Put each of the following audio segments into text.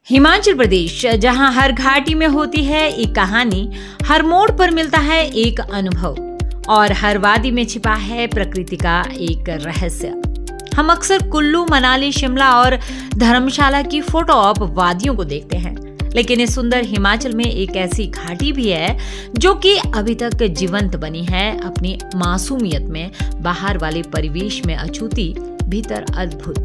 हिमाचल प्रदेश, जहां हर घाटी में होती है एक कहानी, हर मोड़ पर मिलता है एक अनुभव और हर वादी में छिपा है प्रकृति का एक रहस्य। हम अक्सर कुल्लू, मनाली, शिमला और धर्मशाला की फोटो ऑप वादियों को देखते हैं, लेकिन इस सुंदर हिमाचल में एक ऐसी घाटी भी है जो कि अभी तक जीवंत बनी है, अपनी मासूमियत में, बाहर वाले परिवेश में अछूती, भीतर अद्भुत।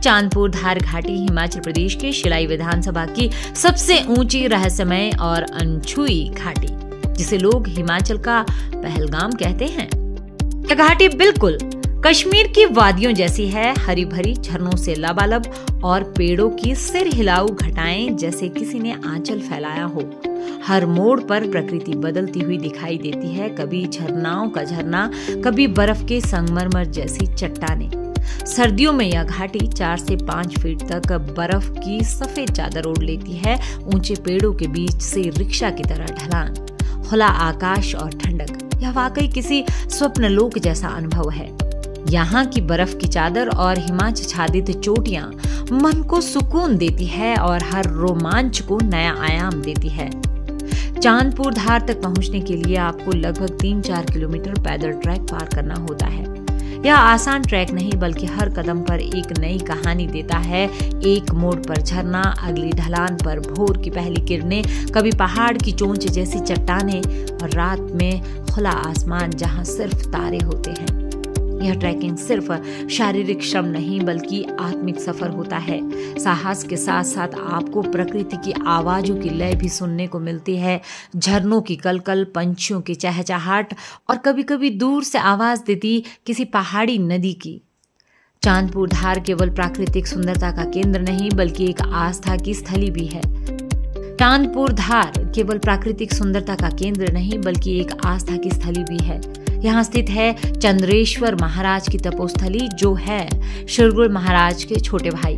चांदपुर धार घाटी हिमाचल प्रदेश के शिलाई विधानसभा की सबसे ऊंची, रहस्यमय और अनछुई घाटी, जिसे लोग हिमाचल का पहलगाम कहते हैं। यह घाटी बिल्कुल कश्मीर की वादियों जैसी है, हरी भरी, झरनों से लबालब और पेड़ों की सिर हिलाऊ घटाएं जैसे किसी ने आंचल फैलाया हो। हर मोड़ पर प्रकृति बदलती हुई दिखाई देती है, कभी झरनाओं का झरना, कभी बर्फ के संगमरमर जैसी चट्टानें। सर्दियों में यह घाटी 4 से 5 फीट तक बर्फ की सफेद चादर ओढ़ लेती है। ऊंचे पेड़ों के बीच से रिक्शा की तरह ढलान, खुला आकाश और ठंडक, यह वाकई किसी स्वप्न लोक जैसा अनुभव है। यहाँ की बर्फ की चादर और हिमाच्छादित चोटियां मन को सुकून देती है और हर रोमांच को नया आयाम देती है। चांदपुर धार तक पहुंचने के लिए आपको लगभग 3-4 किलोमीटर पैदल ट्रैक पार करना होता है। यह आसान ट्रैक नहीं, बल्कि हर कदम पर एक नई कहानी देता है। एक मोड़ पर झरना, अगली ढलान पर भोर की पहली किरणें, कभी पहाड़ की चोंच जैसी चट्टानें और रात में खुला आसमान जहां सिर्फ तारे होते हैं। यह ट्रैकिंग सिर्फ शारीरिक श्रम नहीं, बल्कि आत्मिक सफर होता है। साहस के साथ साथ आपको प्रकृति की आवाजों की लय भी सुनने को मिलती है, झरनों की कलकल, पंछियों की चहचहाट और कभी कभी दूर से आवाज देती किसी पहाड़ी नदी की। चांदपुर धार केवल प्राकृतिक सुंदरता का केंद्र नहीं, बल्कि एक आस्था की स्थली भी है। चांदपुर धार केवल प्राकृतिक सुंदरता का केंद्र नहीं, बल्कि एक आस्था की स्थली भी है। यहाँ स्थित है चंद्रेश्वर महाराज की तपोस्थली, जो है शिरगुल महाराज के छोटे भाई।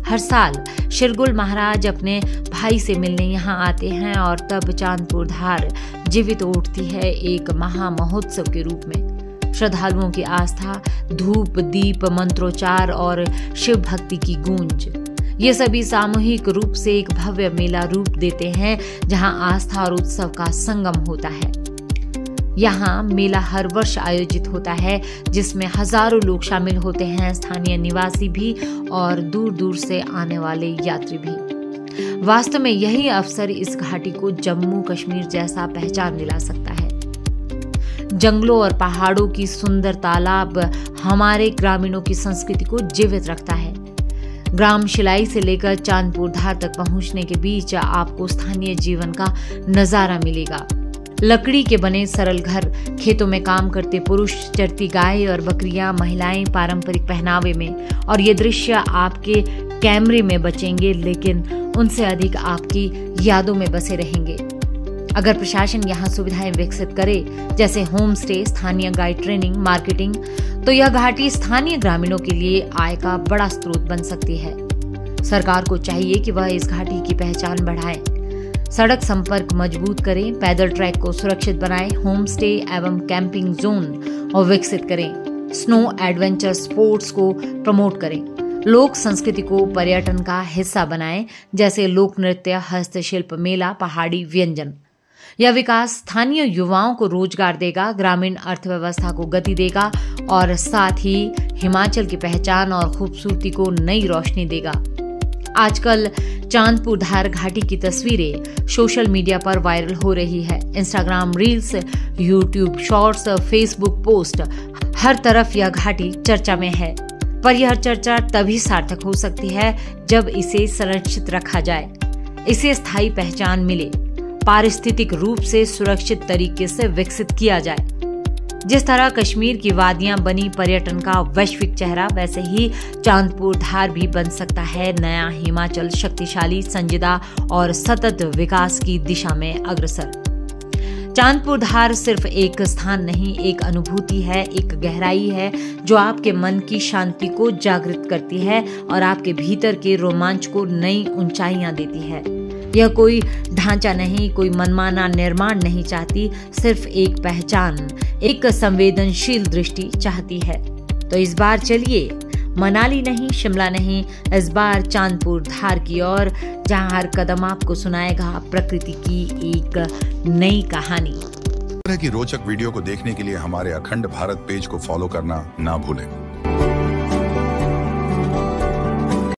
हर साल शिरगुल महाराज अपने भाई से मिलने यहाँ आते हैं और तब चांदपुर धार जीवित उठती है एक महा महोत्सव के रूप में। श्रद्धालुओं की आस्था, धूप, दीप, मंत्रोच्चार और शिव भक्ति की गूंज, ये सभी सामूहिक रूप से एक भव्य मेला रूप देते हैं, जहाँ आस्था और उत्सव का संगम होता है। यहाँ मेला हर वर्ष आयोजित होता है, जिसमें हजारों लोग शामिल होते हैं, स्थानीय निवासी भी और दूर दूर से आने वाले यात्री भी। वास्तव में यही अवसर इस घाटी को जम्मू कश्मीर जैसा पहचान दिला सकता है। जंगलों और पहाड़ों की सुंदर तालाब हमारे ग्रामीणों की संस्कृति को जीवित रखता है। ग्राम शिलाई से लेकर चांदपुर धार तक पहुंचने के बीच आपको स्थानीय जीवन का नजारा मिलेगा। लकड़ी के बने सरल घर, खेतों में काम करते पुरुष, चरती गाय और बकरियां, महिलाएं पारंपरिक पहनावे में, और ये दृश्य आपके कैमरे में बचेंगे, लेकिन उनसे अधिक आपकी यादों में बसे रहेंगे। अगर प्रशासन यहाँ सुविधाएं विकसित करे, जैसे होम स्टे, स्थानीय गाइड ट्रेनिंग, मार्केटिंग, तो यह घाटी स्थानीय ग्रामीणों के लिए आय का बड़ा स्रोत बन सकती है। सरकार को चाहिए कि वह इस घाटी की पहचान बढ़ाए, सड़क संपर्क मजबूत करें, पैदल ट्रैक को सुरक्षित बनाएं, होम स्टे एवं कैंपिंग जोन और विकसित करें, स्नो एडवेंचर स्पोर्ट्स को प्रमोट करें, लोक संस्कृति को पर्यटन का हिस्सा बनाएं, जैसे लोक नृत्य, हस्तशिल्प, मेला, पहाड़ी व्यंजन। यह विकास स्थानीय युवाओं को रोजगार देगा, ग्रामीण अर्थव्यवस्था को गति देगा और साथ ही हिमाचल की पहचान और खूबसूरती को नई रोशनी देगा। आजकल चांदपुर धार घाटी की तस्वीरें सोशल मीडिया पर वायरल हो रही है। Instagram reels, YouTube shorts, Facebook post, हर तरफ यह घाटी चर्चा में है। पर यह चर्चा तभी सार्थक हो सकती है जब इसे संरक्षित रखा जाए, इसे स्थायी पहचान मिले, पारिस्थितिक रूप से सुरक्षित तरीके से विकसित किया जाए। जिस तरह कश्मीर की वादियां बनी पर्यटन का वैश्विक चेहरा, वैसे ही चांदपुर धार भी बन सकता है नया हिमाचल, शक्तिशाली, संजीदा और सतत विकास की दिशा में अग्रसर। चांदपुर धार सिर्फ एक स्थान नहीं, एक अनुभूति है, एक गहराई है जो आपके मन की शांति को जागृत करती है और आपके भीतर के रोमांच को नई ऊंचाइयां देती है। यह कोई ढांचा नहीं, कोई मनमाना निर्माण नहीं चाहती, सिर्फ एक पहचान, एक संवेदनशील दृष्टि चाहती है। तो इस बार चलिए मनाली नहीं, शिमला नहीं, इस बार चांदपुर धार की ओर, जहां हर कदम आपको सुनाएगा प्रकृति की एक नई कहानी। इस तरह की रोचक वीडियो को देखने के लिए हमारे अखंड भारत पेज को फॉलो करना ना भूलें।